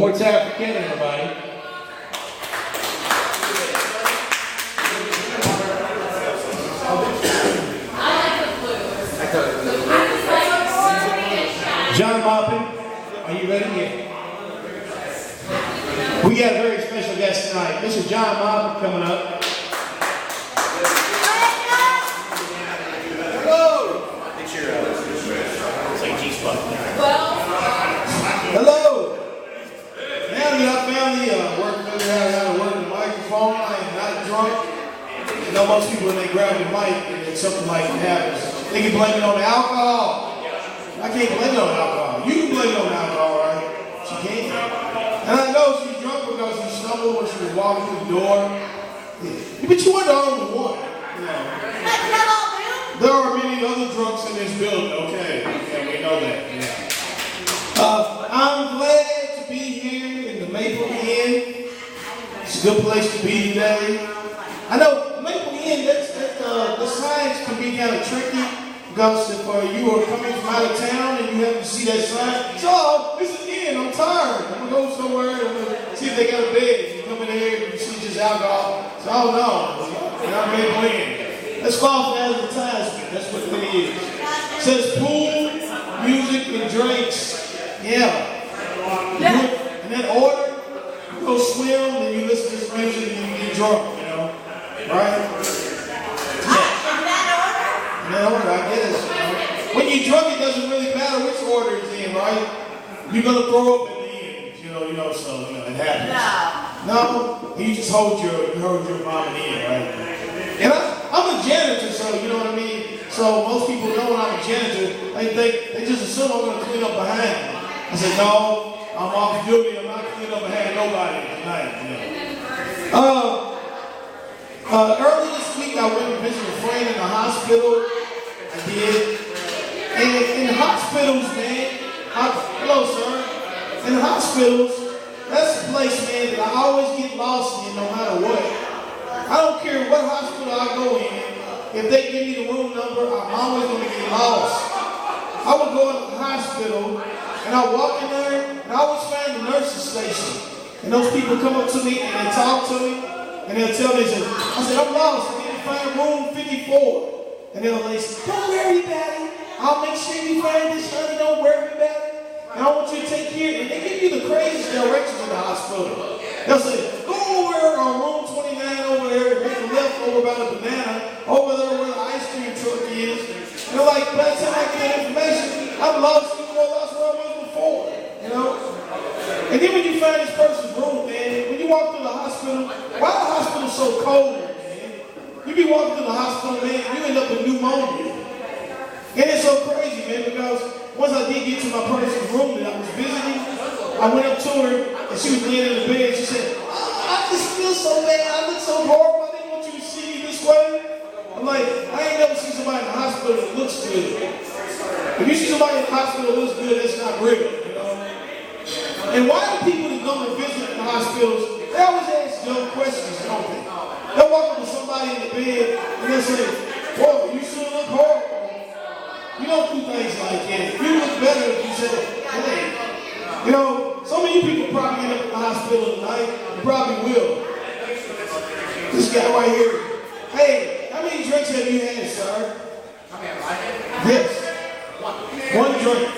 more time for Kevin, everybody. John Maupin, are you ready? Yeah. We got a very special guest tonight. Mr. John Maupin coming up. Hello. It's like G-spot. Hello. Now that I found the work out how to work the microphone, I am not drunk. You know, most people when they grab the mic and something like that happens, they can blame it on the alcohol. I can't blame it on alcohol. You can blame it on alcohol, right? She can't. And I know she's drunk because she stumbled when she was walking through the door. Yeah. But you weren't the only one. You know. There are many other drunks in this building, okay? Yeah, we know that. Yeah. I'm glad to be here in the Maupin Inn. It's a good place to be today. I know Maupin Inn, the signs can be kind of tricky. Because if you are coming from out of town and you have to see that sign, so this is in, I'm tired. I'm going to go somewhere and I'm going to see if they got a bed. You come in here and you see just alcohol. So, oh no, you're not Maupin Inn. That's false advertisement. That's what it is. It says pool, music, and drinks. Yeah. In that order, you go swim and you listen to this music and you get drunk, you know. Right? No, I guess. When you're drunk, it doesn't really matter which order it's in, right? You're gonna throw up at the end, you know, so it happens. No, you just hold your mom in, right? And I'm a janitor, so you know what I mean. So most people know when I'm a janitor, they just assume I'm gonna clean up behind them. I said, no, I'm off duty. I'm not cleaning up behind nobody tonight. You know. Early this week, I went and visited a friend in the hospital. I did. And in hospitals, man, hello, sir. In hospitals, that's a place, man, that I always get lost in no matter what. I don't care what hospital I go in. If they give me the room number, I'm always going to get lost. I would go into the hospital, and I walk in there, and I always find the nurse's station. And those people come up to me, and they talk to me. And they'll tell me, I said, I'm lost. I need to find room 54. And they'll say, don't worry about it. I'll make sure you find this, honey. Don't worry about it. And I want you to take care. And they give you the craziest directions in the hospital. They'll say, go over on room 29 over there, make a left over by the banana, over there where the ice cream truck is. And they're like, by the time I get that information, I'm lost. I'm more lost where I was before. You know? And then when you find this person's room, man, when you walk through the hospital, why the hospital so cold, man? You be walking through the hospital, man, you end up with pneumonia. And it's so crazy, man, because once I did get to my person's room that I was visiting, I went up to her, and she was laying in the bed, and she said, oh, I just feel so bad, I look so horrible, I didn't want you to see me this way. I'm like, I ain't never seen somebody in the hospital that looks good. If you see somebody in the hospital that looks good, that's not real, you know? And why do people that go and visit in the hospitals, they always ask dumb questions, don't they? They'll walk up to somebody in the bed and they'll say, whoa, you sure look horrible. You don't do things like that. You look better if you said, hey. You know, some of you people probably end up in the hospital tonight. You probably will. This guy right here. Hey, how many drinks have you had, sir? Yes. One drink.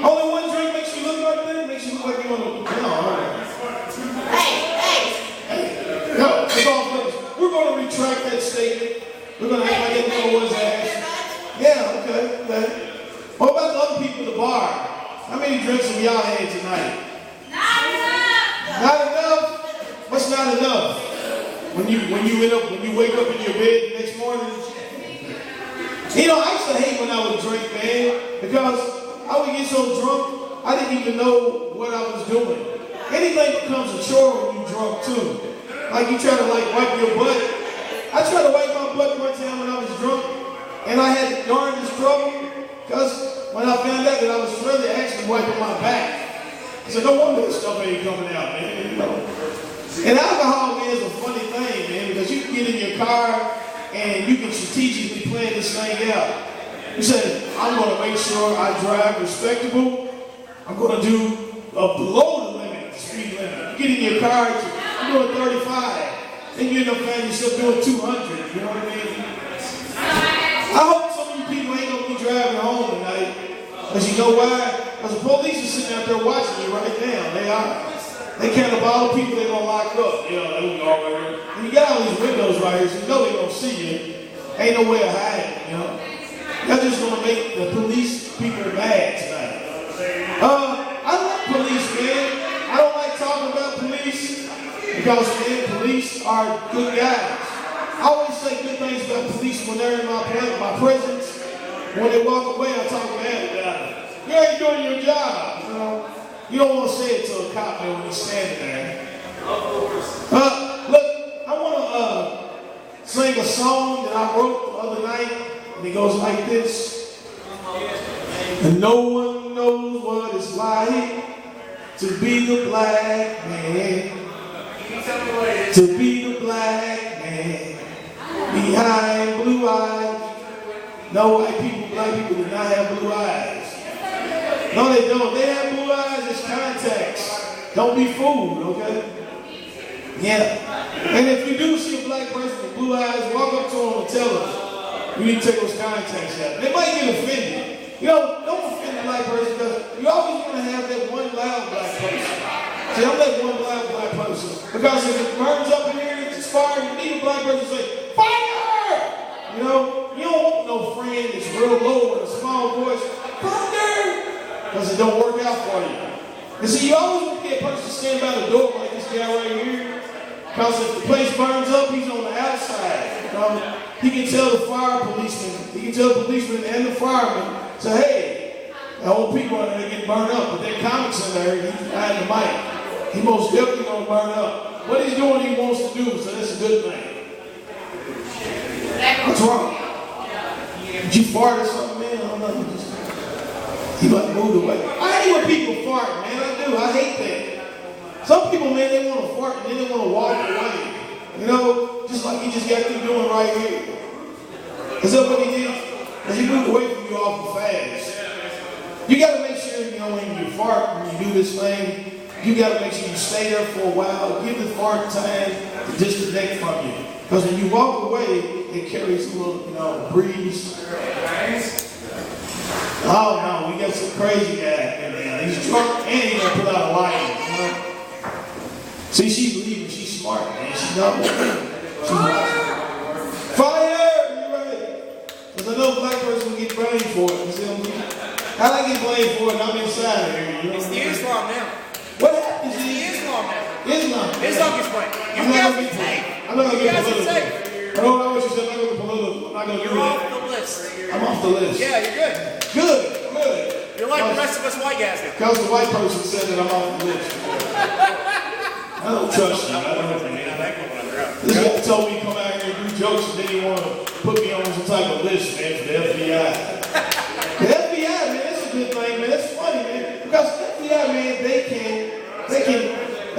Only one drink makes you look like that? Makes you look like you want to... No, all right. Hey. No, it's all finished. We're going to retract that statement. We're going to act like it never was asked. Yeah, okay. What about the other people at the bar? How many drinks have y'all had tonight? Not enough. Not enough? What's not enough? When you wake up in your bed the next morning? You know, I used to hate when I would drink, man, because I would get so drunk, I didn't even know what I was doing. Anything becomes a chore when you're drunk, too. Like you try to, wipe your butt. I tried to wipe my butt one time when I was drunk, and I had darn this trouble, because when I found out that I was really actually wiping my back, I said, no wonder this stuff ain't coming out, man. You know? And alcohol, man, is a funny thing, man, because you can get in your car, and you can strategically plan this thing out. You say, I'm going to make sure I drive respectable. I'm going to do a below the limit get in your car, you're doing 35. Then you end up finding yourself doing 200. You know what I mean? I hope some of you people ain't gonna be driving home tonight. Because you know why? Because the police are sitting out there watching you right now. They are. They count up all the people they're gonna lock up. You know, they all right here. And you got all these windows right here, so you know they're gonna see you. Ain't no way of hiding, you know. Y'all just gonna make the police people mad tonight. I like police, man. I don't like talking about police because, man, police are good guys. I always say good things about police when they're in my presence. When they walk away, I talk bad about it. You ain't doing your job, you know. You don't want to say it to a cop man when he's standing there. Look, I want to sing a song that I wrote the other night, and it goes like this. And no one knows what it's like to be the black man. To be the black man behind blue eyes. No, white people, black people do not have blue eyes. No, they don't. They have blue eyes as contacts. Don't be fooled, okay? Yeah. And if you do see a black person with blue eyes, walk up to them and tell them you need to take those contacts out. They might get offended. You know, don't offend a black person because you always want to have that one loud black person. See, I'm that one loud black person. Because if it burns up in here, it's fire, you need a black person to say, fire! You know, you don't want no friend that's real low with a small voice, fire! Because it don't work out for you. And see, you always want to get a person to stand by the door like this guy right here. Because if the place burns up, he's on the outside. You know? He can tell the fire policeman, he can tell the policeman and the fireman, say, hey, I want people in there getting burned up, but that comic's in there, he's behind the mic. He most definitely gonna burn up. What he's doing, he wants to do, so that's a good thing. What's wrong? Did you fart or something, man? I don't know. He might have moved away. I hate when people fart, man. I do. I hate that. Some people, man, they want to fart and then they want to walk away. You know, just like he just got through doing right here. Is that what he did? Because he moved away from you awful fast. You got to make sure, you know, when you fart, when you do this thing, you got to make sure you stay there for a while. Give the fart time to disconnect from you. Because when you walk away, it carries a little, you know, breeze. Oh no, we got some crazy guy in there. He's drunk and he's gonna put out a light. You know? See, she's leaving. She's smart, man. She knows. She's like, fire! You right? Because I know a black person will get blamed for it. You see what I mean? How I get blamed for it? And I'm inside here. You know it's the Islam now. What happened? It's the Islam now. Islam. Islam gets blamed. I'm not gonna get political. I don't know what you said. I'm not gonna get political. I'm not gonna do You're that. off the list. I'm off the list. Yeah, you're good. Good. You're like the rest of us white guys now. Because the white person said that I'm off the list. I don't trust you. I don't. This guy told me to come out here and do jokes and then he want to put me on some type of list, man, for the FBI. The FBI, man, that's a good thing, man. That's funny, man. Because the FBI, man, they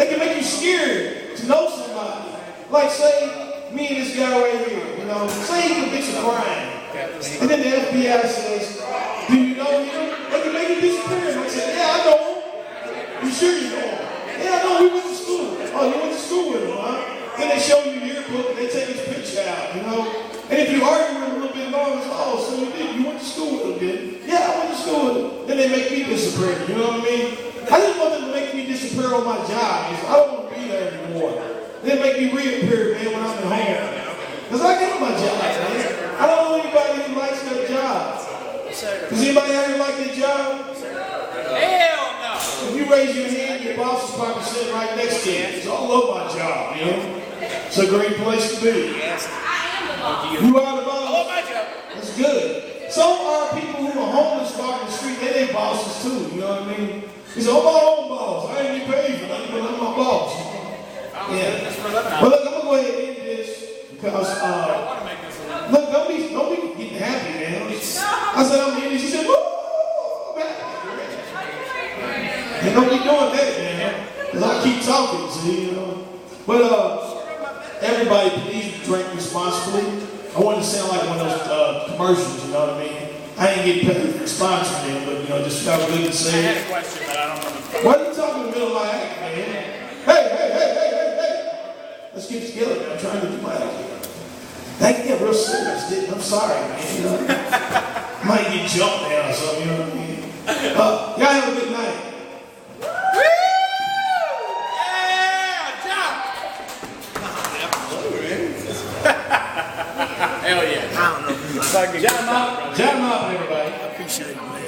can make you scared to know somebody. Like, say, me and this guy right here, you know, say he commits a crime. And then the FBI says, do you know him? They can make you disappear. I said, yeah, I know him. You sure you know him? Yeah, I know. We went to school. Oh, you went to school with him, huh? Then they show you your yearbook and they take his picture out, you know? And if you argue with him a little bit more, it's, oh, so you did. You went to school with him, didn't you? Yeah, I went to school with him. Then they make me disappear, you know what I mean? I just want them to make me disappear on my job. I don't want to be there anymore. They make me reappear, man, when I'm at home. Because I got my job, man. I don't know anybody who likes their job. Does anybody out here like their job? Hell no. If you raise your hand, your boss is probably sitting right next to you. So I love my job, you know? It's a great place to be. Yes. You are the boss? I love my job. That's good. Some are people who are homeless walking the street, they're bosses too, you know what I mean? He said, I'm my own boss. I ain't get paid for nothing, but I'm my boss. Yeah. But look, I'm going to go ahead and end this because, look, don't be getting happy, man. I said, I'm in it. She said, woo! And don't be doing that, man. Because I keep talking, see, you know. But, everybody, please drink responsibly. I want to sound like one of those commercials, you know what I mean? I ain't getting paid for sponsoring them, but, you know, just felt good to say. I had a question, but I don't know. Why are you talking in the middle of my act, man? Hey. Let's get together, man. I'm trying to do my idea. That can get real serious, dude. I'm sorry, man. You know, I might get jumped now or something, you know what I mean? Y'all have a good night. Woo! Yeah, jump! Hell yeah. I don't know. John Maupin, everybody. I appreciate it, man.